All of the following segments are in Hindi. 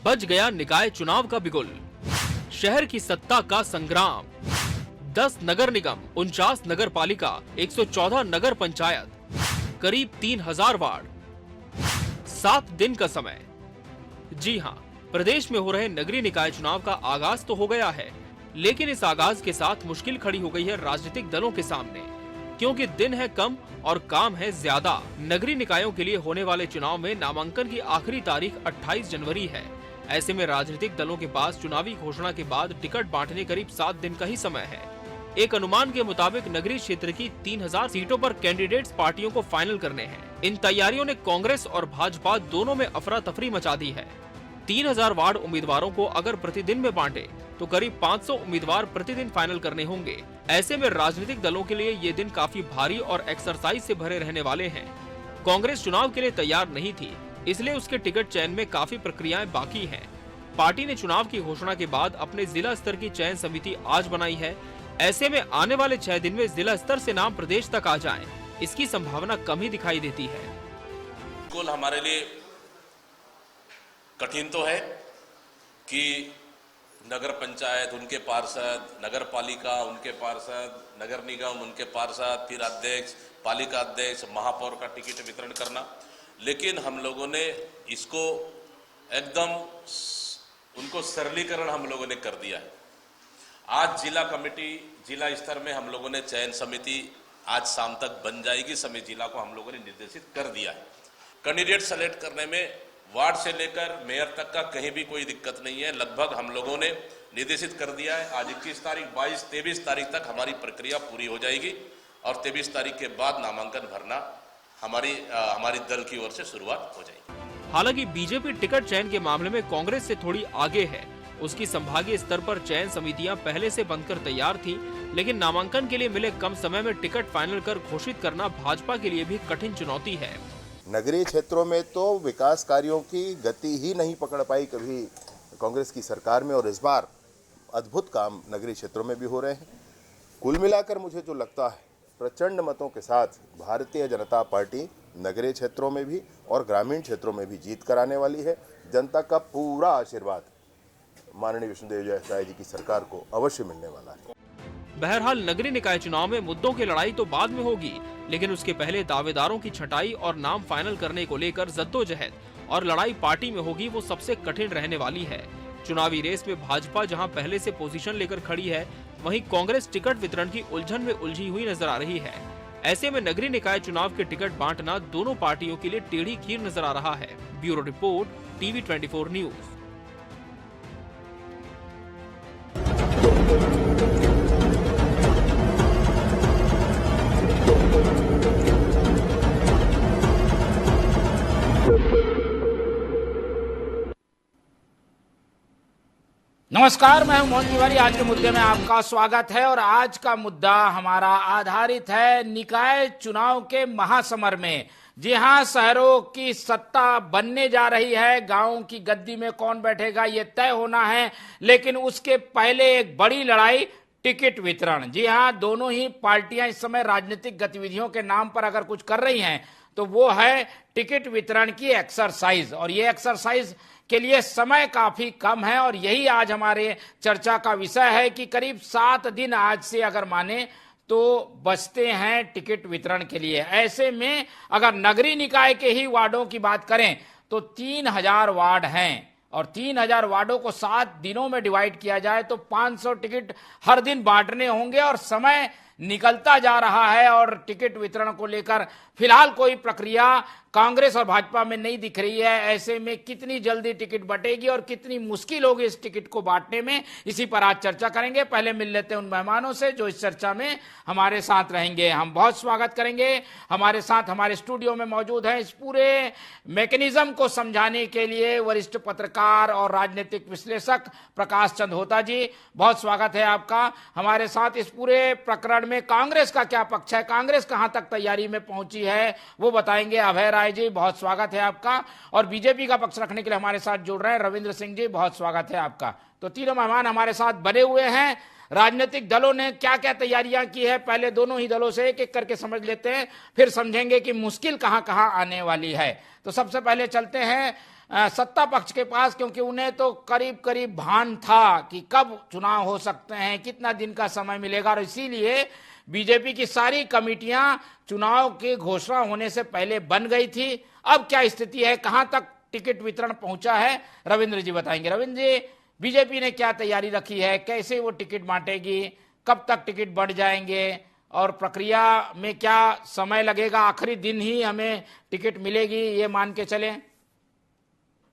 बज गया निकाय चुनाव का बिगुल, शहर की सत्ता का संग्राम। 10 नगर निगम, 49 नगर पालिका, 114 नगर पंचायत, करीब 3000 वार्ड, 7 दिन का समय। जी हां, प्रदेश में हो रहे नगरीय निकाय चुनाव का आगाज तो हो गया है, लेकिन इस आगाज के साथ मुश्किल खड़ी हो गई है राजनीतिक दलों के सामने, क्योंकि दिन है कम और काम है ज्यादा। नगरीय निकायों के लिए होने वाले चुनाव में नामांकन की आखिरी तारीख 28 जनवरी है। ऐसे में राजनीतिक दलों के पास चुनावी घोषणा के बाद टिकट बांटने करीब 7 दिन का ही समय है। एक अनुमान के मुताबिक नगरीय क्षेत्र की 3000 सीटों पर कैंडिडेट्स पार्टियों को फाइनल करने हैं। इन तैयारियों ने कांग्रेस और भाजपा दोनों में अफरा तफरी मचा दी है। 3000 वार्ड उम्मीदवारों को अगर प्रतिदिन में बांटे तो करीब 500 उम्मीदवार प्रतिदिन फाइनल करने होंगे। ऐसे में राजनीतिक दलों के लिए ये दिन काफी भारी और एक्सरसाइज से भरे रहने वाले हैं। कांग्रेस चुनाव के लिए तैयार नहीं थी, इसलिए उसके टिकट चयन में काफी प्रक्रियाएं बाकी हैं। पार्टी ने चुनाव की घोषणा के बाद अपने जिला स्तर की चयन समिति आज बनाई है। ऐसे में आने वाले 6 दिन में जिला स्तर से नाम प्रदेश तक आ जाएं, इसकी संभावना कम ही दिखाई देती है। बिल्कुल हमारे लिए कठिन तो है कि नगर पंचायत उनके पार्षद, नगर पालिका उनके पार्षद, नगर निगम उनके पार्षद, फिर अध्यक्ष, पालिका अध्यक्ष, महापौर का टिकट वितरण करना, लेकिन हम लोगों ने इसको एकदम उनको सरलीकरण हम लोगों ने कर दिया है। आज जिला कमेटी, जिला स्तर में हम लोगों ने चयन समिति आज शाम तक बन जाएगी। सभी जिला को हम लोगों ने निर्देशित कर दिया है। कैंडिडेट सेलेक्ट करने में वार्ड से लेकर मेयर तक का कहीं भी कोई दिक्कत नहीं है। लगभग हम लोगों ने निर्देशित कर दिया है। आज 21 तारीख, 22, 23 तारीख तक हमारी प्रक्रिया पूरी हो जाएगी और 23 तारीख के बाद नामांकन भरना हमारी दल की ओर से शुरुआत हो जाएगी। हालांकि बीजेपी टिकट चयन के मामले में कांग्रेस से थोड़ी आगे है। उसकी संभागीय स्तर पर चयन समितियां पहले से बनकर तैयार थी, लेकिन नामांकन के लिए मिले कम समय में टिकट फाइनल कर घोषित करना भाजपा के लिए भी कठिन चुनौती है। नगरीय क्षेत्रों में तो विकास कार्यों की गति ही नहीं पकड़ पाई कभी कांग्रेस की सरकार में, और इस बार अद्भुत काम नगरीय क्षेत्रों में भी हो रहे हैं। कुल मिलाकर मुझे जो लगता है, प्रचंड मतों के साथ भारतीय जनता पार्टी नगरीय क्षेत्रों में भी और ग्रामीण क्षेत्रों में भी जीत कराने वाली है। जनता का पूरा आशीर्वाद माननीय विष्णुदेव साय जी की सरकार को अवश्य मिलने वाला है। बहरहाल नगरीय निकाय चुनाव में मुद्दों की लड़ाई तो बाद में होगी, लेकिन उसके पहले दावेदारों की छटाई और नाम फाइनल करने को लेकर जद्दोजहद और लड़ाई पार्टी में होगी, वो सबसे कठिन रहने वाली है। चुनावी रेस में भाजपा जहां पहले से पोजीशन लेकर खड़ी है, वहीं कांग्रेस टिकट वितरण की उलझन में उलझी हुई नजर आ रही है। ऐसे में नगरीय निकाय चुनाव के टिकट बांटना दोनों पार्टियों के लिए टेढ़ी खीर नजर आ रहा है। Bureau report, TV 24 news. नमस्कार, मैं हूं मोहन तिवारी। आज के मुद्दे में आपका स्वागत है और आज का मुद्दा हमारा आधारित है निकाय चुनाव के महासमर में। जी हां, शहरों की सत्ता बनने जा रही है, गांवों की गद्दी में कौन बैठेगा ये तय होना है, लेकिन उसके पहले एक बड़ी लड़ाई टिकट वितरण। जी हां, दोनों ही पार्टियां इस समय राजनीतिक गतिविधियों के नाम पर अगर कुछ कर रही हैं तो वो है टिकट वितरण की एक्सरसाइज, और ये एक्सरसाइज के लिए समय काफी कम है और यही आज हमारे चर्चा का विषय है कि करीब 7 दिन आज से अगर माने तो बचते हैं टिकट वितरण के लिए। ऐसे में अगर नगरीय निकाय के ही वार्डों की बात करें तो 3000 वार्ड हैं और 3000 वार्डों को 7 दिनों में डिवाइड किया जाए तो 500 टिकट हर दिन बांटने होंगे और समय निकलता जा रहा है और टिकट वितरण को लेकर फिलहाल कोई प्रक्रिया कांग्रेस और भाजपा में नहीं दिख रही है। ऐसे में कितनी जल्दी टिकट बटेगी और कितनी मुश्किल होगी इस टिकट को बांटने में, इसी पर आज चर्चा करेंगे। पहले मिल लेते हैं उन मेहमानों से जो इस चर्चा में हमारे साथ रहेंगे। हम बहुत स्वागत करेंगे। हमारे साथ हमारे स्टूडियो में मौजूद हैं इस पूरे मैकेनिज्म को समझाने के लिए वरिष्ठ पत्रकार और राजनीतिक विश्लेषक प्रकाश चंद होता जी, बहुत स्वागत है आपका। हमारे साथ इस पूरे प्रकरण में कांग्रेस का क्या पक्ष है, कांग्रेस कहां तक तैयारी में पहुंची है, वो बताएंगे अभय राय जी, बहुत स्वागत है आपका। और बीजेपी का पक्ष रखने के लिए हमारे साथ जुड़ रहे हैं रविंद्र सिंह जी, बहुत स्वागत है आपका। तो तीनों मेहमान हमारे साथ बने हुए हैं। राजनीतिक दलों ने क्या क्या तैयारियां की है, पहले दोनों ही दलों से एक एक करके समझ लेते हैं, फिर समझेंगे कि मुश्किल कहां कहां आने वाली है। तो सबसे पहले चलते हैं सत्ता पक्ष के पास, क्योंकि उन्हें तो करीब करीब भान था कि कब चुनाव हो सकते हैं, कितना दिन का समय मिलेगा, और इसीलिए बीजेपी की सारी कमेटियां चुनाव की घोषणा होने से पहले बन गई थी। अब क्या स्थिति है, कहां तक टिकट वितरण पहुंचा है, रविंद्र जी बताएंगे। रविंद्र जी, बीजेपी ने क्या तैयारी रखी है, कैसे वो टिकट बांटेगी, कब तक टिकट बढ़ जाएंगे, और प्रक्रिया में क्या समय लगेगा, आखिरी दिन ही हमें टिकट मिलेगी ये मान के चले?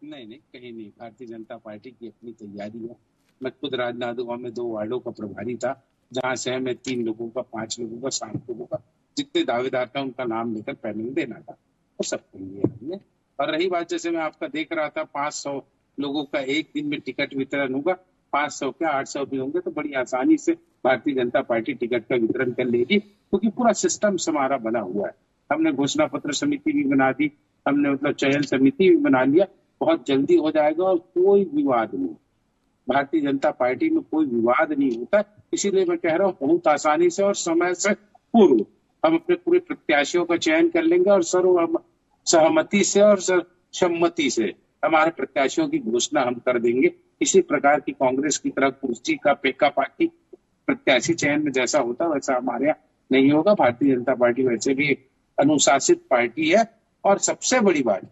नहीं, कहीं नहीं। भारतीय जनता पार्टी की अपनी तैयारी है। मैं खुद राजनांदगांव में 2 वार्डों का प्रभारी था, जहां से हमें 3 लोगों का, 5 लोगों का, 7 लोगों का, जितने दावेदार था उनका नाम लेकर पैनल देना था, वो सब कर लिया हमने। और रही बात, जैसे मैं आपका देख रहा था, 500 लोगों का एक दिन में टिकट वितरण होगा, 500 क्या 800 भी होंगे तो बड़ी आसानी से भारतीय जनता पार्टी टिकट का वितरण कर लेगी, क्योंकि पूरा सिस्टम हमारा बना हुआ है। हमने घोषणा पत्र समिति भी बना दी, हमने मतलब चयन समिति भी बना लिया, बहुत जल्दी हो जाएगा और कोई विवाद नहीं। भारतीय जनता पार्टी में कोई विवाद नहीं होता, इसीलिए मैं कह रहा हूँ बहुत आसानी से और समय से पूर्व हम अपने पूरे प्रत्याशियों का चयन कर लेंगे और सर्व सहमति से और सम्मति से हमारे प्रत्याशियों की घोषणा हम कर देंगे। इसी प्रकार की कांग्रेस की तरह कुर्सी का पेका पार्टी प्रत्याशी चयन में जैसा होता वैसा हमारे यहाँ नहीं होगा। भारतीय जनता पार्टी वैसे भी एक अनुशासित पार्टी है, और सबसे बड़ी बात,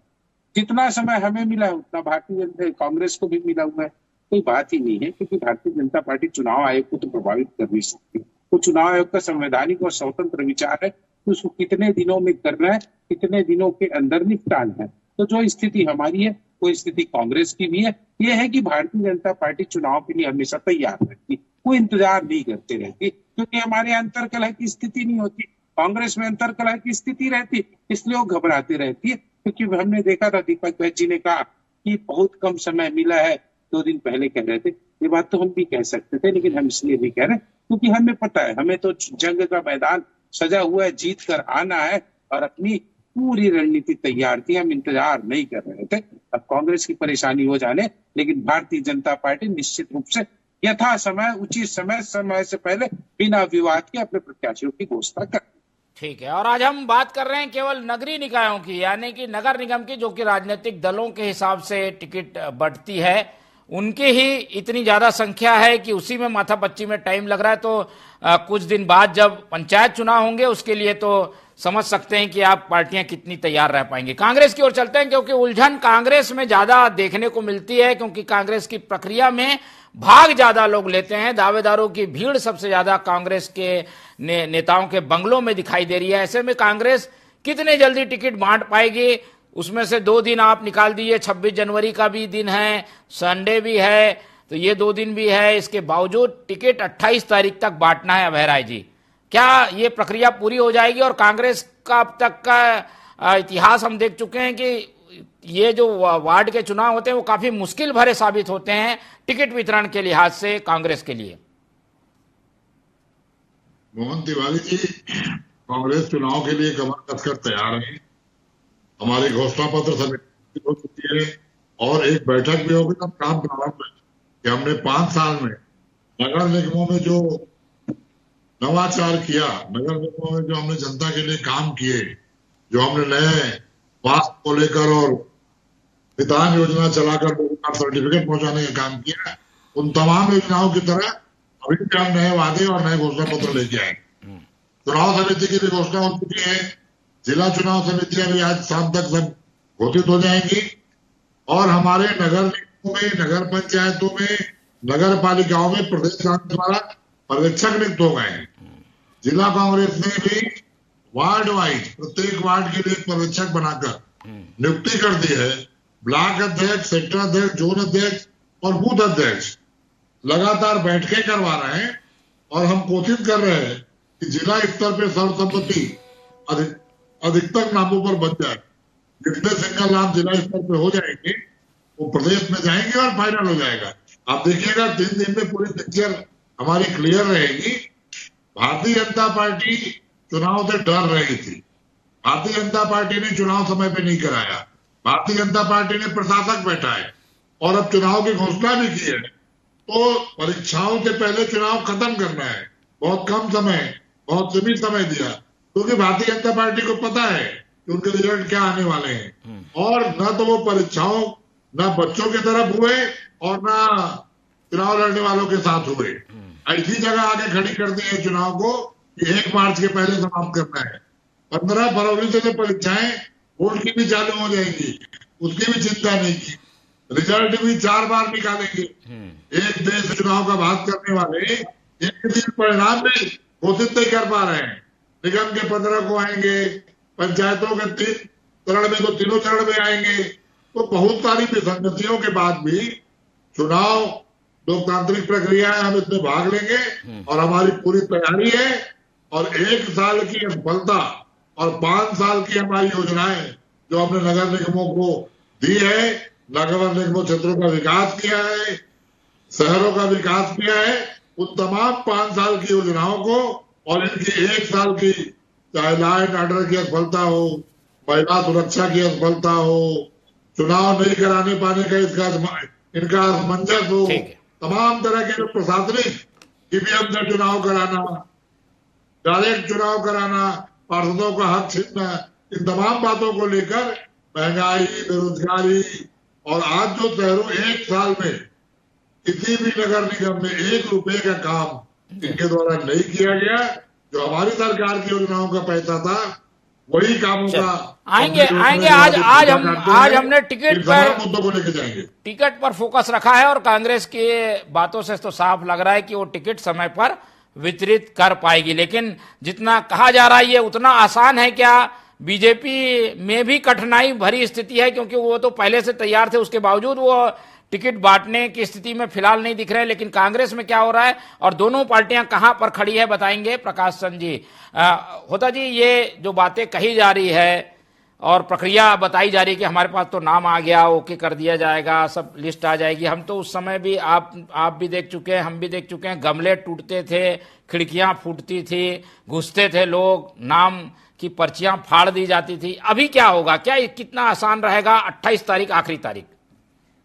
जितना समय हमें मिला है उतना भारतीय जनता कांग्रेस को भी मिला हुआ है। कोई बात ही नहीं है, क्योंकि भारतीय जनता पार्टी चुनाव आयोग को तो प्रभावित कर नहीं सकती। तो चुनाव आयोग का संवैधानिक और स्वतंत्र विचार है कि उसको कितने दिनों में करना है, कितने दिनों के अंदर निपटाना है। तो जो स्थिति हमारी है वो स्थिति कांग्रेस की भी है। ये है कि भारतीय जनता पार्टी चुनाव के लिए हमेशा तैयार रहती, कोई इंतजार नहीं करते रहती, क्योंकि हमारे अंतर्कलह की स्थिति नहीं होती। कांग्रेस में अंतर्कलह की स्थिति रहती, इसलिए वो घबराते रहती है। क्योंकि हमने देखा था, दीपक भट्ट जी ने कहा कि बहुत कम समय मिला है, 2 दिन पहले कह रहे थे। ये बात तो हम भी कह सकते थे, लेकिन हम इसलिए भी कह रहे हैं क्योंकि हमें पता है, हमें तो जंग का मैदान सजा हुआ है, जीत कर आना है, और अपनी पूरी रणनीति तैयार थी। हम इंतजार नहीं कर रहे थे। अब कांग्रेस की परेशानी हो जाने, लेकिन भारतीय जनता पार्टी निश्चित रूप से यथा समय, उचित समय से पहले बिना विवाद के अपने प्रत्याशियों की घोषणा कर। ठीक है, और आज हम बात कर रहे हैं केवल नगरीय निकायों की, यानी कि नगर निगम की, जो कि राजनीतिक दलों के हिसाब से टिकट बढ़ती है, उनकी ही इतनी ज्यादा संख्या है कि उसी में माथापच्ची में टाइम लग रहा है। तो कुछ दिन बाद जब पंचायत चुनाव होंगे उसके लिए तो समझ सकते हैं कि आप पार्टियां कितनी तैयार रह पाएंगी। कांग्रेस की ओर चलते हैं, क्योंकि उलझन कांग्रेस में ज्यादा देखने को मिलती है, क्योंकि कांग्रेस की प्रक्रिया में भाग ज्यादा लोग लेते हैं। दावेदारों की भीड़ सबसे ज्यादा कांग्रेस के नेताओं के बंगलों में दिखाई दे रही है। ऐसे में कांग्रेस कितने जल्दी टिकट बांट पाएगी? उसमें से 2 दिन आप निकाल दीजिए, 26 जनवरी का भी दिन है, संडे भी है, तो ये 2 दिन भी है। इसके बावजूद टिकट 28 तारीख तक बांटना है। अभय राय जी, क्या ये प्रक्रिया पूरी हो जाएगी? और कांग्रेस का अब तक का इतिहास हम देख चुके हैं कि ये जो वार्ड के चुनाव होते हैं वो काफी मुश्किल भरे साबित होते हैं टिकट वितरण के लिहाज से कांग्रेस के लिए। मोहन तिवारी जी, कांग्रेस चुनाव के लिए कमर कसकर तैयार है। हमारी घोषणा पत्र समिति हो चुकी है और एक बैठक भी होगी, तब काम प्रारंभ है कि हमने 5 साल में नगर निगमों में जो नवाचार किया, नगर निगमों में जो हमने जनता के लिए काम किए, जो हमने नए स्वास्थ्य को लेकर और विधान योजना चलाकर लोगों का सर्टिफिकेट पहुंचाने का काम किया, उन तमाम योजनाओं की तरह अभी भी हम नए वादे और नए घोषणा पत्र लेके आए। चुनाव समिति की भी घोषणा हो चुकी है। जिला चुनाव समितियां भी आज शाम तक सब घोषित हो जाएंगी और हमारे नगर निगमों में, नगर पंचायतों में, नगर पालिकाओं में प्रदेश शासन द्वारा पर्यवेक्षक नियुक्त हो गए हैं। जिला कांग्रेस ने भी वार्ड वाइज प्रत्येक वार्ड के लिए एक पर्यवेक्षक बनाकर नियुक्ति कर दी है। ब्लॉक अध्यक्ष, सेक्टर अध्यक्ष, जोन अध्यक्ष और बूथ अध्यक्ष लगातार बैठकें करवा रहे हैं और हम कोशिश कर रहे हैं कि जिला स्तर पर सर्वसम्मति अधिकतम नामों पर बन जाए। जितने सिंगल नाम जिला स्तर पर हो जाएंगे वो प्रदेश में जाएंगे और फाइनल हो जाएगा। आप देखिएगा 3 दिन में पूरी पिक्चर हमारी क्लियर रहेगी। भारतीय जनता पार्टी चुनाव से डर रही थी। भारतीय जनता पार्टी ने चुनाव समय पे नहीं कराया। भारतीय जनता पार्टी ने प्रशासक बैठाए और अब चुनाव की घोषणा भी की है तो परीक्षाओं से पहले चुनाव खत्म करना है। बहुत कम समय, बहुत सीमित समय दिया, क्योंकि भारतीय जनता पार्टी को पता है कि उनके रिजल्ट क्या आने वाले हैं। और न तो वो परीक्षाओं न बच्चों की तरफ हुए और न चुनाव लड़ने वालों के साथ हुए। ऐसी जगह आगे खड़ी कर दी है चुनाव को कि 1 मार्च के पहले समाप्त करना है। 15 फरवरी से तो परीक्षाएं बोर्ड की भी चालू हो जाएंगी, उसकी भी चिंता नहीं की। रिजल्ट भी 4 बार निकालेंगे। एक देश चुनाव का बात करने वाले एक दिन परिणाम भी घोषित नहीं कर पा रहे हैं। निगम के 15 को आएंगे, पंचायतों के 3 चरण में तो तीनों चरण में आएंगे। तो बहुत सारी विसंगतियों के बाद भी चुनाव लोकतांत्रिक प्रक्रिया है, हम इसमें भाग लेंगे और हमारी पूरी तैयारी है। और 1 साल की सफलता और 5 साल की हमारी योजनाएं जो हमने नगर निगमों को दी है, नगर निगमों क्षेत्रों का विकास किया है, शहरों का विकास किया है, उन तमाम 5 साल की योजनाओं को और इनकी 1 साल की, चाहे लॉ एंड ऑर्डर की असफलता हो, महिला सुरक्षा की असफलता हो, चुनाव नहीं कराने पाने का इनका असमंजस हो, तमाम तरह के जो प्रशासनिक ईवीएम से चुनाव कराना, डायरेक्ट चुनाव कराना, पार्षदों का हक छीनना, इन तमाम बातों को लेकर महंगाई, बेरोजगारी और आज जो शहरों 1 साल में किसी भी नगर निगम में 1 रुपए का काम इनके द्वारा नहीं किया गया। जो हमारी सरकार की योजनाओं का पैसा था वही कामों का आएंगे आज हमने मुद्दों को लेकर जाएंगे। टिकट पर फोकस रखा है और कांग्रेस की बातों से तो साफ लग रहा है कि वो टिकट समय पर वितरित कर पाएगी। लेकिन जितना कहा जा रहा है ये उतना आसान है क्या? बीजेपी में भी कठिनाई भरी स्थिति है, क्योंकि वो तो पहले से तैयार थे, उसके बावजूद वो टिकट बांटने की स्थिति में फिलहाल नहीं दिख रहे हैं। लेकिन कांग्रेस में क्या हो रहा है और दोनों पार्टियां कहां पर खड़ी है बताएंगे प्रकाश चंद जी। होता जी, ये जो बातें कही जा रही है और प्रक्रिया बताई जा रही है कि हमारे पास तो नाम आ गया, ओके कर दिया जाएगा, सब लिस्ट आ जाएगी। हम तो उस समय भी आप भी देख चुके हैं, हम भी देख चुके हैं, गमले टूटते थे, खिड़कियां फूटती थी, घुसते थे लोग, नाम की पर्चियां फाड़ दी जाती थी। अभी क्या होगा? क्या कितना आसान रहेगा? 28 तारीख आखिरी तारीख।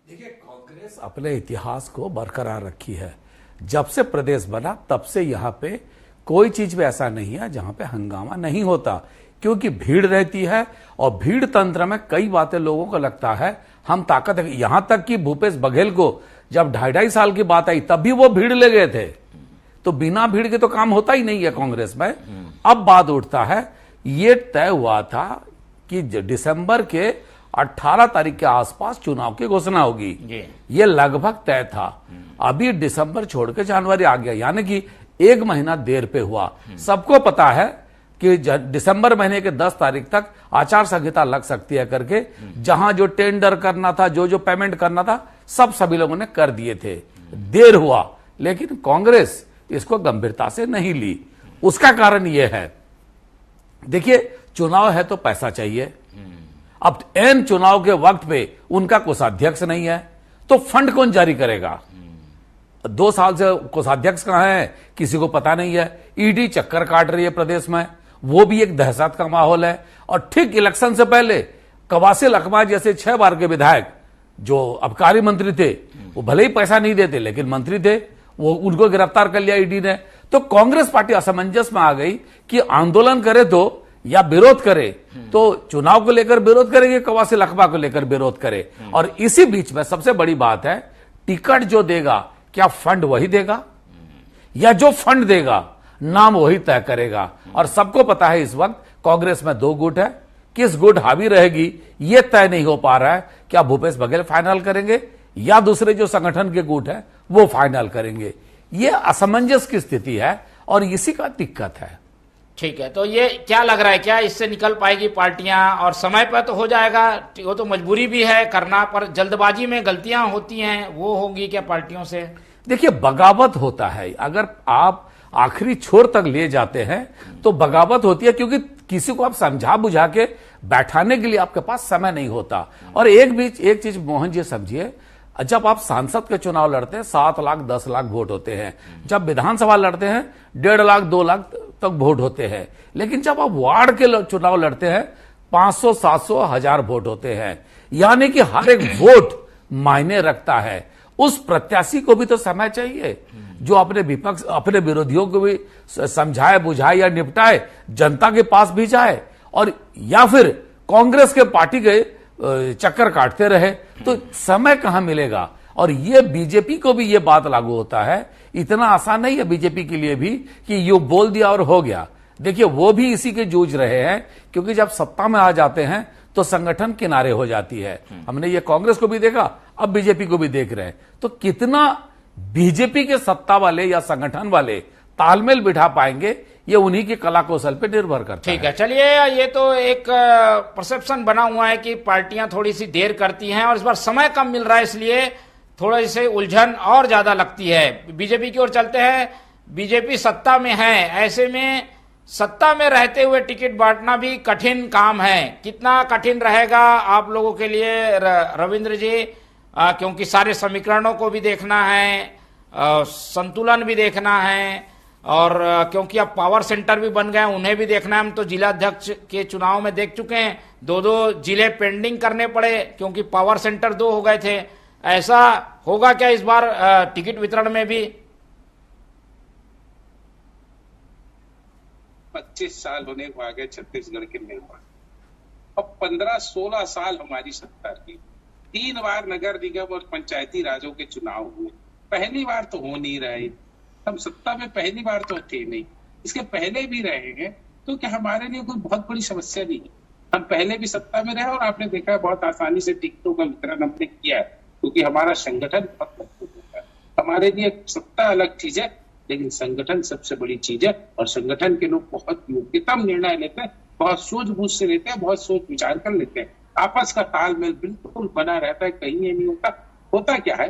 देखिए, कांग्रेस अपने इतिहास को बरकरार रखी है। जब से प्रदेश बना तब से यहाँ पे कोई चीज भी ऐसा नहीं है जहां पे हंगामा नहीं होता, क्योंकि भीड़ रहती है और भीड़ तंत्र में कई बातें लोगों को लगता है हम ताकत है। यहां तक कि भूपेश बघेल को जब 2.5 साल की बात आई तब भी वो भीड़ ले गए थे। तो बिना भीड़ के तो काम होता ही नहीं है कांग्रेस में। अब बात उठता है, ये तय हुआ था कि दिसंबर के 18 तारीख के आसपास चुनाव की घोषणा होगी, ये लगभग तय था। अभी दिसंबर छोड़ के जनवरी आ गया, यानी कि 1 महीना देर पे हुआ। सबको पता है कि दिसंबर महीने के 10 तारीख तक आचार संहिता लग सकती है करके, जहां जो टेंडर करना था, जो पेमेंट करना था, सब सभी लोगों ने कर दिए थे। देर हुआ, लेकिन कांग्रेस इसको गंभीरता से नहीं ली। उसका कारण यह है, देखिए, चुनाव है तो पैसा चाहिए। अब एन चुनाव के वक्त पे उनका कोषाध्यक्ष नहीं है तो फंड कौन जारी करेगा? 2 साल से कोषाध्यक्ष कहां है किसी को पता नहीं है। ईडी चक्कर काट रही है प्रदेश में, वो भी एक दहशत का माहौल है। और ठीक इलेक्शन से पहले कवासी लखमा जैसे 6 बार के विधायक जो आबकारी मंत्री थे, वो भले ही पैसा नहीं देते लेकिन मंत्री थे, वो उनको गिरफ्तार कर लिया ईडी ने। तो कांग्रेस पार्टी असमंजस में आ गई कि आंदोलन करे तो या विरोध करे, तो चुनाव को लेकर विरोध करेंगे, कवासी लखमा को लेकर विरोध करे। और इसी बीच में सबसे बड़ी बात है, टिकट जो देगा क्या फंड वही देगा या जो फंड देगा नाम वही तय करेगा? और सबको पता है इस वक्त कांग्रेस में 2 गुट है, किस गुट हावी रहेगी यह तय नहीं हो पा रहा है। क्या भूपेश बघेल फाइनल करेंगे या दूसरे जो संगठन के गुट है वो फाइनल करेंगे? यह असमंजस की स्थिति है और इसी का दिक्कत है। ठीक है, तो ये क्या लग रहा है, क्या इससे निकल पाएगी पार्टियां और समय पर तो हो जाएगा? वो तो मजबूरी भी है करना, पर जल्दबाजी में गलतियां होती हैं, वो होगी क्या पार्टियों से? देखिए, बगावत होता है। अगर आप आखिरी छोर तक ले जाते हैं तो बगावत होती है, क्योंकि किसी को आप समझा बुझा के बैठाने के लिए आपके पास समय नहीं होता। और एक चीज मोहन जी समझिए, जब आप सांसद के चुनाव लड़ते हैं 7 लाख 10 लाख वोट होते हैं, जब विधानसभा लड़ते हैं 1.5 लाख 2 लाख तक वोट होते हैं, लेकिन जब आप वार्ड के चुनाव लड़ते हैं 500 700 1000 वोट होते हैं। यानी कि हर एक वोट मायने रखता है उस प्रत्याशी को भी तो समय चाहिए जो अपने विपक्ष, अपने विरोधियों को भी समझाए, बुझाए या निपटाए, जनता के पास भी जाए, और या फिर कांग्रेस के पार्टी के चक्कर काटते रहे, तो समय कहां मिलेगा। और ये बीजेपी को भी ये बात लागू होता है, इतना आसान नहीं है बीजेपी के लिए भी कि यू बोल दिया और हो गया। देखिए वो भी इसी के जूझ रहे हैं, क्योंकि जब सत्ता में आ जाते हैं तो संगठन किनारे हो जाती है। हमने ये कांग्रेस को भी देखा, अब बीजेपी को भी देख रहे हैं। तो कितना बीजेपी के सत्ता वाले या संगठन वाले तालमेल बिठा पाएंगे, ये उन्हीं के कला कौशल पे निर्भर करता है। ठीक है, चलिए, ये तो एक परसेप्शन बना हुआ है कि पार्टियां थोड़ी सी देर करती हैं और इस बार समय कम मिल रहा है, इसलिए थोड़ा से उलझन और ज्यादा लगती है। बीजेपी की ओर चलते हैं। बीजेपी सत्ता में है, ऐसे में सत्ता में रहते हुए टिकट बांटना भी कठिन काम है। कितना कठिन रहेगा आप लोगों के लिए रविंद्र जी, क्योंकि सारे समीकरणों को भी देखना है, संतुलन भी देखना है, और क्योंकि अब पावर सेंटर भी बन गए, उन्हें भी देखना है। हम तो जिला अध्यक्ष के चुनाव में देख चुके हैं, 2 जिले पेंडिंग करने पड़े क्योंकि पावर सेंटर 2 हो गए थे। ऐसा होगा क्या इस बार टिकट वितरण में भी? 25 साल होने को आ गए छत्तीसगढ़ के निर्माण, अब 15-16 साल हमारी सत्ता की, 3 बार नगर निगम और पंचायती राजों के चुनाव हुए। पहली बार तो हो नहीं रहे, हम सत्ता में पहली बार तो थे नहीं, इसके पहले भी रहे हैं, तो क्या हमारे लिए कोई बहुत बड़ी समस्या नहीं है। हम पहले भी सत्ता में रहे और आपने देखा बहुत आसानी से टिकटों का वितरण हमने किया है, क्योंकि हमारा संगठन बहुत मजबूत होता है। हमारे लिए सत्ता अलग चीज है, लेकिन संगठन सबसे बड़ी चीज है, और संगठन के लोग बहुत योग्यतम निर्णय लेते हैं, बहुत सूझबूझ से लेते हैं, बहुत सोच विचार कर लेते हैं। आपस का तालमेल बिल्कुल बना रहता है, कहीं ये नहीं होता। होता क्या है,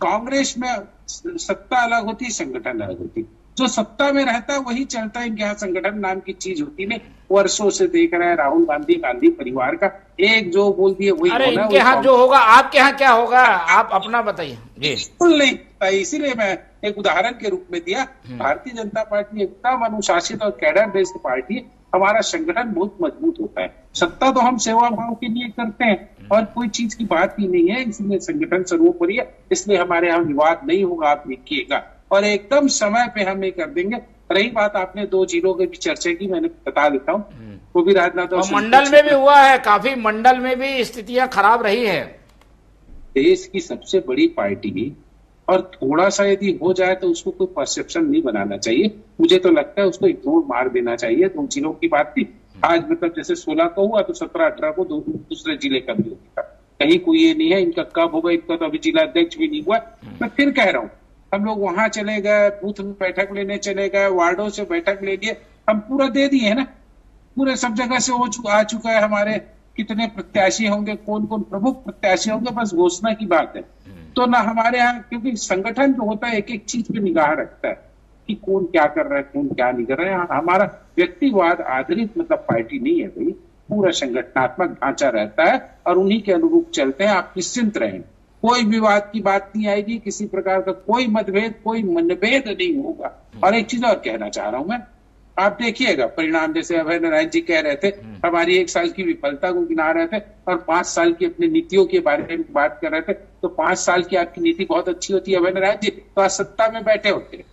कांग्रेस में सत्ता अलग होती, संगठन अलग होती। जो सत्ता में रहता है वही चलता है, यहाँ संगठन नाम की चीज होती नहीं। वर्षों से देख रहे हैं राहुल गांधी, गांधी परिवार का एक जो बोल दिए वही अरे होना। इनके यहाँ जो होगा, आपके यहाँ क्या होगा, आप अपना बताइए। बिल्कुल नहीं, इसीलिए मैं एक उदाहरण के रूप में दिया। भारतीय जनता पार्टी एकदम अनुशासित और कैडर बेस्ड पार्टी है, हमारा संगठन बहुत मजबूत होता है। सत्ता तो हम सेवा भाव के लिए करते हैं और कोई चीज की बात ही नहीं है, इसलिए संगठन सर्वोपरि है, इसलिए हमारे यहाँ विवाद नहीं होगा, आप देखिएगा, और एकदम समय पे हम ये कर देंगे। रही बात आपने 2 जिलों की भी चर्चा की, मैंने बता देता हूँ, वो भी राजनाथ मंडल में भी हुआ है, काफी मंडल में भी स्थितियां खराब रही है। देश की सबसे बड़ी पार्टी, और थोड़ा सा यदि हो जाए तो उसको कोई परसेप्शन नहीं बनाना चाहिए। मुझे तो लगता है उसको इग्नोर मार देना चाहिए। 2 जिलों की बात थी, आज मतलब जैसे 16 को हुआ तो 17-18 को दूसरे जिले का भी होगा। कहीं कोई ये नहीं है इनका कब होगा, इनका तो अभी जिला अध्यक्ष भी नहीं हुआ। मैं फिर कह रहा हूँ, हम लोग वहां चले गए, बूथ में बैठक लेने चले गए, वार्डों से बैठक ले लिए, हम पूरा दे दिए है ना, पूरे सब जगह से आ चुका है। हमारे कितने प्रत्याशी होंगे, कौन कौन प्रमुख प्रत्याशी होंगे, बस घोषणा की बात है। तो ना हमारे यहाँ, क्योंकि संगठन जो होता है एक एक चीज पे निगाह रखता है कि कौन क्या कर रहा है, कौन क्या नहीं कर रहा है। हमारा व्यक्तिवाद आधारित मतलब पार्टी नहीं है भाई, पूरा संगठनात्मक ढांचा रहता है और उन्हीं के अनुरूप चलते हैं। आप निश्चिंत रहें, कोई विवाद की बात नहीं आएगी, किसी प्रकार का कोई मतभेद, कोई मनभेद नहीं होगा। और एक चीज और कहना चाह रहा हूं मैं, आप देखिएगा परिणाम, जैसे अभय नारायण जी कह रहे थे हमारी 1 साल की विफलता को गिना रहे थे और 5 साल की अपनी नीतियों के बारे में बात कर रहे थे, तो 5 साल की आपकी नीति बहुत अच्छी होती है अभय नारायण जी, तो आज सत्ता में बैठे होते,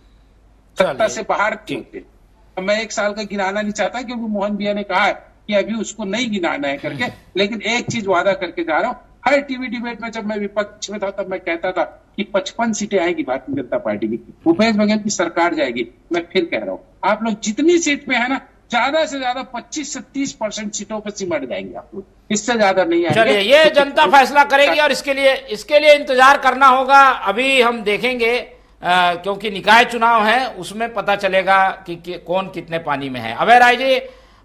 सत्ता से बाहर क्यों होते। मैं 1 साल का गिनाना नहीं चाहता, क्योंकि मोहन भैया ने कहा है कि अभी उसको नहीं गिनाना है करके, लेकिन एक चीज वादा करके जा रहा हूँ, हर टीवी डिबेट में जब मैं विपक्ष में था तब मैं कहता था कि 55 सीटें आएगी भारतीय जनता पार्टी की, भूपेश बघेल की सरकार जाएगी। मैं फिर कह रहा हूँ, आप लोग जितनी सीट पे है ना, ज्यादा से ज्यादा 25 से 30% सीटों पर सिमट जाएंगे आप लोग, इससे ज्यादा नहीं आएंगे। चलिए, ये जनता फैसला करेगी और इसके लिए इंतजार करना होगा। अभी हम देखेंगे, क्योंकि निकाय चुनाव है, उसमें पता चलेगा कि कौन कितने पानी में है। अभय राय जी,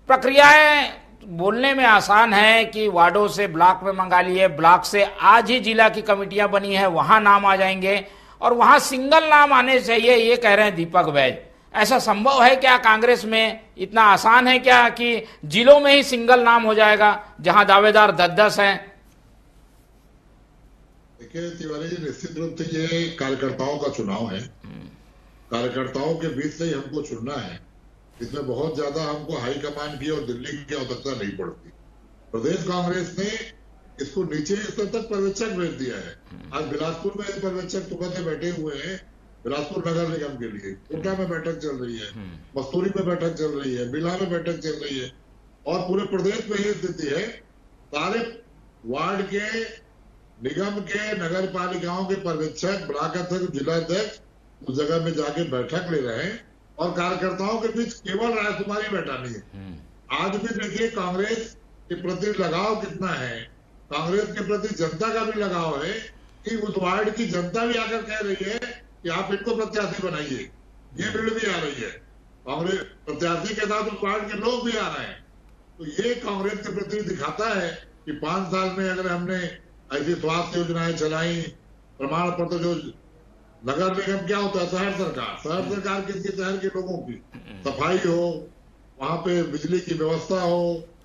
प्रक्रियाएं बोलने में आसान है कि वार्डों से ब्लॉक में मंगा लिए, ब्लॉक से आज ही जिला की कमेटियां बनी है, वहां नाम आ जाएंगे और वहां सिंगल नाम आने चाहिए, ये कह रहे हैं दीपक वैद। ऐसा संभव है क्या कांग्रेस में? इतना आसान है क्या कि जिलों में ही सिंगल नाम हो जाएगा जहां दावेदार 10-10 हैं? देखिए तिवारी जी, निश्चित रूप से ये कार्यकर्ताओं का चुनाव है, कार्यकर्ताओं के बीच से ही हमको चुनना है। इसमें बहुत ज्यादा हमको हाईकमान की और दिल्ली की आवश्यकता नहीं पड़ती। प्रदेश कांग्रेस ने इसको नीचे स्तर तक पर्यवेक्षक भेज दिया है। आज बिलासपुर में पर्यवेक्षक सुबह से बैठे हुए हैं बिलासपुर नगर निगम के लिए। कोटा में बैठक चल रही है, मस्तूरी में बैठक चल रही है, बिला में बैठक चल रही है और पूरे प्रदेश में ही स्थिति है। सारे वार्ड के, निगम के, नगर पालिकाओं के पर्यवेक्षक, ब्लॉक अध्यक्ष, जिलाध्यक्ष उस जगह में जाके बैठक ले रहे हैं और कार्यकर्ताओं के बीच केवल रायशुमारी बैठा नहीं है। आज भी देखिए कांग्रेस के प्रति लगाव कितना है, कांग्रेस के प्रति जनता का भी लगाव है कि उस वार्ड की जनता भी आकर कह रही है कि आप इनको प्रत्याशी बनाइए। ये भीड़ भी आ रही है, कांग्रेस प्रत्याशी के साथ उस वार्ड के लोग भी आ रहे हैं। तो ये कांग्रेस के प्रति दिखाता है कि 5 साल में अगर हमने ऐसी स्वास्थ्य योजनाएं चलाई, प्रमाण पत्र, जो नगर निगम क्या होता है, शहर सरकार किसकी, शहर के लोगों की सफाई हो, वहां पे बिजली की व्यवस्था हो,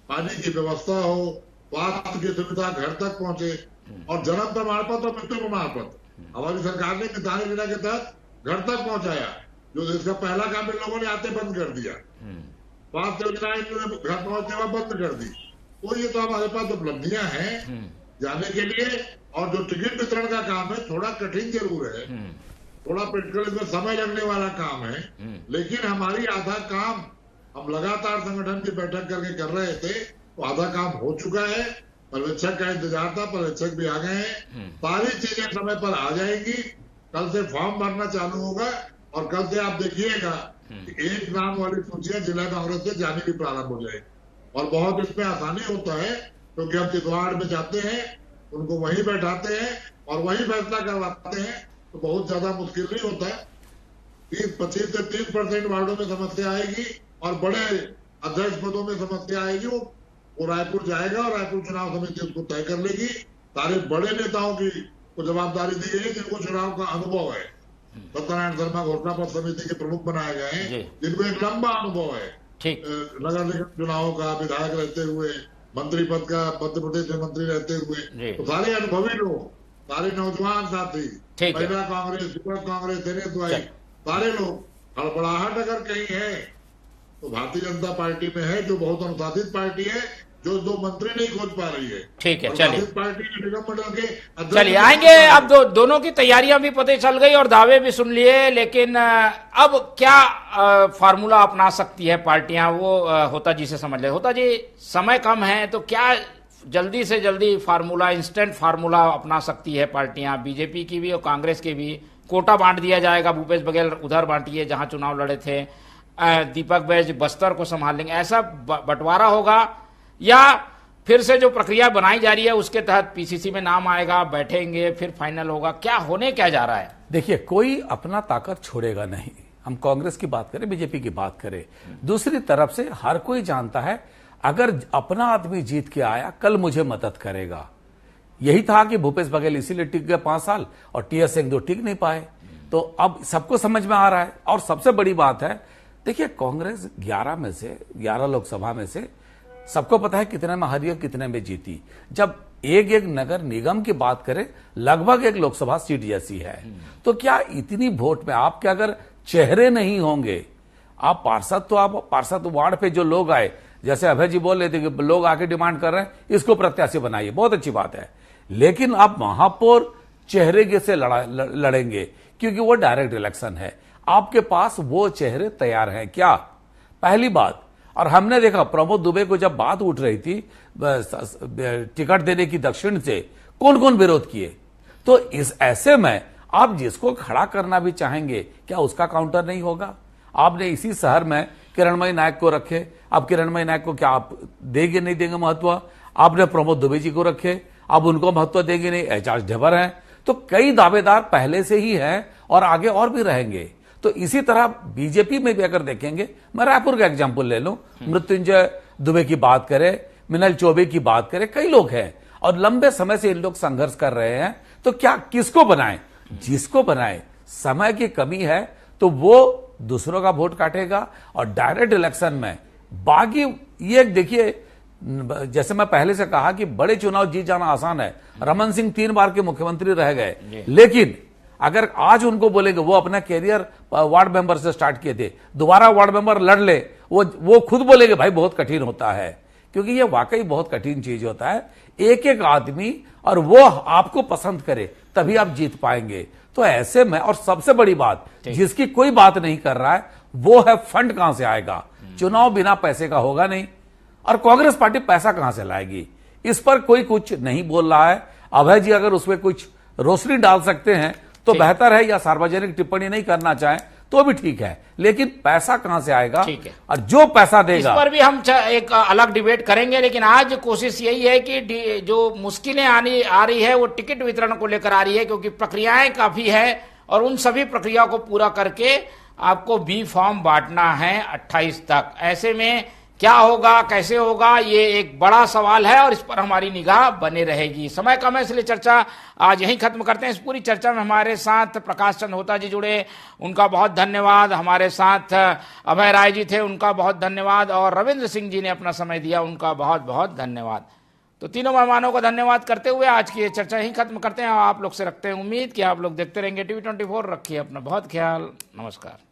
पानी की व्यवस्था हो, स्वास्थ्य की सुविधा घर तक पहुंचे और जन्म प्रमाण पत्र और मृत्यु प्रमाण पत्र हमारी सरकार ने किसान योजना के तहत घर तक पहुंचाया, जो इसका पहला काम इन लोगों ने आते बंद कर दिया। स्वास्थ्य योजना इन्होंने घर पहुंचने में बंद कर दी। तो ये तो हमारे पास उपलब्धियां हैं जाने के लिए। और जो टिकट वितरण का काम है थोड़ा कठिन जरूर है, थोड़ा प्रैक्टिकल इसमें समय लगने वाला काम है, लेकिन हमारी आधा काम हम लगातार संगठन की बैठक करके कर रहे थे, तो आधा काम हो चुका है। पर्यवेक्षक का इंतजार था, पर्यवेक्षक भी आ गए हैं। सारी चीजें समय पर आ जाएंगी। कल से फॉर्म भरना चालू होगा और कल से आप देखिएगा कि एक नाम वाली सूचियां जिला कांग्रेस से जानी भी प्रारंभ हो जाएगी। और बहुत इसमें आसानी होता है क्योंकि हम चितवाड़ में जाते हैं, उनको वहीं बैठाते हैं और वहीं फैसला करवाते हैं, तो बहुत ज्यादा मुश्किल नहीं होता है। 25 से 30% वार्डों में समस्या आएगी और बड़े अध्यक्ष पदों में समस्या आएगी। वो रायपुर जाएगा और रायपुर चुनाव समिति उसको तय कर लेगी। सारे बड़े नेताओं की को जवाबदारी दी गई जिनको चुनाव का अनुभव है। सत्यनारायण शर्मा घोषणा पत्र समिति के प्रमुख बनाए गए हैं, जिनको एक लंबा अनुभव है नगर निगम चुनावों का, विधायक रहते हुए, मंत्री पद का, मध्य प्रदेश में मंत्री रहते हुए। तो सारे अनुभवी लोग, सारे नौजवान साथी, महिला कांग्रेस, युवक कांग्रेस, देने सारे लोग। हड़बड़ाहट अगर कहीं है तो भारतीय जनता पार्टी में है, जो बहुत अनुशासित पार्टी है, जो 2 मंत्री नहीं खोज पा रही है। ठीक है, चलिए पार्टी के निगम मंडल के चलिए आएंगे। अब दोनों की तैयारियां भी पता चल गई और दावे भी सुन लिए, लेकिन अब क्या फार्मूला अपना सकती है पार्टियां, वो होता जी से समझ ले। होता जी, समय कम है तो क्या जल्दी से जल्दी फार्मूला, इंस्टेंट फार्मूला अपना सकती है पार्टियां, बीजेपी की भी और कांग्रेस की भी? कोटा बांट दिया जाएगा, भूपेश बघेल उधर बांटिए जहां चुनाव लड़े थे, दीपक बैज बस्तर को संभाल लेंगे, ऐसा बंटवारा होगा? या फिर से जो प्रक्रिया बनाई जा रही है उसके तहत पीसीसी में नाम आएगा, बैठेंगे, फिर फाइनल होगा? क्या होने क्या जा रहा है? देखिए, कोई अपना ताकत छोड़ेगा नहीं। हम कांग्रेस की बात करें, बीजेपी की बात करें, दूसरी तरफ से हर कोई जानता है अगर अपना आदमी जीत के आया कल मुझे मदद करेगा। यही था कि भूपेश बघेल इसीलिए टिक गए 5 साल और टीएस 1-2 टिक नहीं पाए। तो अब सबको समझ में आ रहा है। और सबसे बड़ी बात है, देखिए कांग्रेस 11 लोकसभा में से सबको पता है कितने में हारी और कितने में जीती। जब एक नगर निगम की बात करें, लगभग एक लोकसभा सीट जैसी है। तो क्या इतनी वोट में आपके अगर चेहरे नहीं होंगे, आप पार्षद वार्ड पे जो लोग आए, जैसे अभय जी बोल रहे थे कि लोग आके डिमांड कर रहे हैं इसको प्रत्याशी बनाइए, बहुत अच्छी बात है, लेकिन आप महापौर चेहरे से लड़ेंगे क्योंकि वो डायरेक्ट इलेक्शन है। आपके पास वो चेहरे तैयार हैं क्या? पहली बात। और हमने देखा प्रमोद दुबे को जब बात उठ रही थी टिकट देने की दक्षिण से, कौन कौन विरोध किए। तो इस ऐसे में आप जिसको खड़ा करना भी चाहेंगे, क्या उसका काउंटर नहीं होगा? आपने इसी शहर में किरणमयी नायक को रखे, अब किरणमयी नायक को क्या आप देंगे नहीं देंगे महत्व? आपने प्रमोद दुबे जी को रखे, अब उनको महत्व देंगे नहीं? एजाज ढेबर हैं। तो कई दावेदार पहले से ही हैं और आगे और भी रहेंगे। तो इसी तरह बीजेपी में भी अगर देखेंगे, मैं रायपुर का एग्जाम्पल ले लूं, मृत्युंजय दुबे की बात करें, मिनल चौबे की बात करें, कई लोग हैं और लंबे समय से इन लोग संघर्ष कर रहे हैं। तो क्या किसको बनाएं? जिसको बनाएं, समय की कमी है तो वो दूसरों का वोट काटेगा। और डायरेक्ट इलेक्शन में बागी, ये देखिए, जैसे मैं पहले से कहा कि बड़े चुनाव जीत जाना आसान है। रमन सिंह 3 बार के मुख्यमंत्री रह गए, लेकिन अगर आज उनको बोलेंगे, वो अपना कैरियर वार्ड मेंबर से स्टार्ट किए थे, दोबारा वार्ड मेंबर लड़ ले, वो खुद बोलेंगे भाई बहुत कठिन होता है, क्योंकि ये वाकई बहुत कठिन चीज होता है, एक एक आदमी और वो आपको पसंद करे तभी आप जीत पाएंगे। तो ऐसे में, और सबसे बड़ी बात जिसकी कोई बात नहीं कर रहा है वो है फंड कहां से आएगा। चुनाव बिना पैसे का होगा नहीं, और कांग्रेस पार्टी पैसा कहां से लाएगी, इस पर कोई कुछ नहीं बोल रहा है। अभय जी अगर उसमें कुछ रोशनी डाल सकते हैं तो बेहतर है, या सार्वजनिक टिप्पणी नहीं करना चाहें तो भी ठीक है, लेकिन पैसा कहां से आएगा, ठीक है, और जो पैसा देगा इस पर भी हम एक अलग डिबेट करेंगे। लेकिन आज कोशिश यही है कि जो मुश्किलें आ रही है वो टिकट वितरण को लेकर आ रही है, क्योंकि प्रक्रियाएं काफी है और उन सभी प्रक्रिया को पूरा करके आपको बी फॉर्म बांटना है 28 तक। ऐसे में क्या होगा, कैसे होगा, ये एक बड़ा सवाल है और इस पर हमारी निगाह बने रहेगी। समय कम है इसलिए चर्चा आज यहीं खत्म करते हैं। इस पूरी चर्चा में हमारे साथ प्रकाश चंद होता जी जुड़े, उनका बहुत धन्यवाद। हमारे साथ अभय राय जी थे, उनका बहुत धन्यवाद। और रविंद्र सिंह जी ने अपना समय दिया, उनका बहुत बहुत धन्यवाद। तो तीनों मेहमानों का धन्यवाद करते हुए आज की ये चर्चा यहीं खत्म करते हैं। आप लोग से रखते हैं उम्मीद कि आप लोग देखते रहेंगे TV24। रखिए अपना बहुत ख्याल। नमस्कार।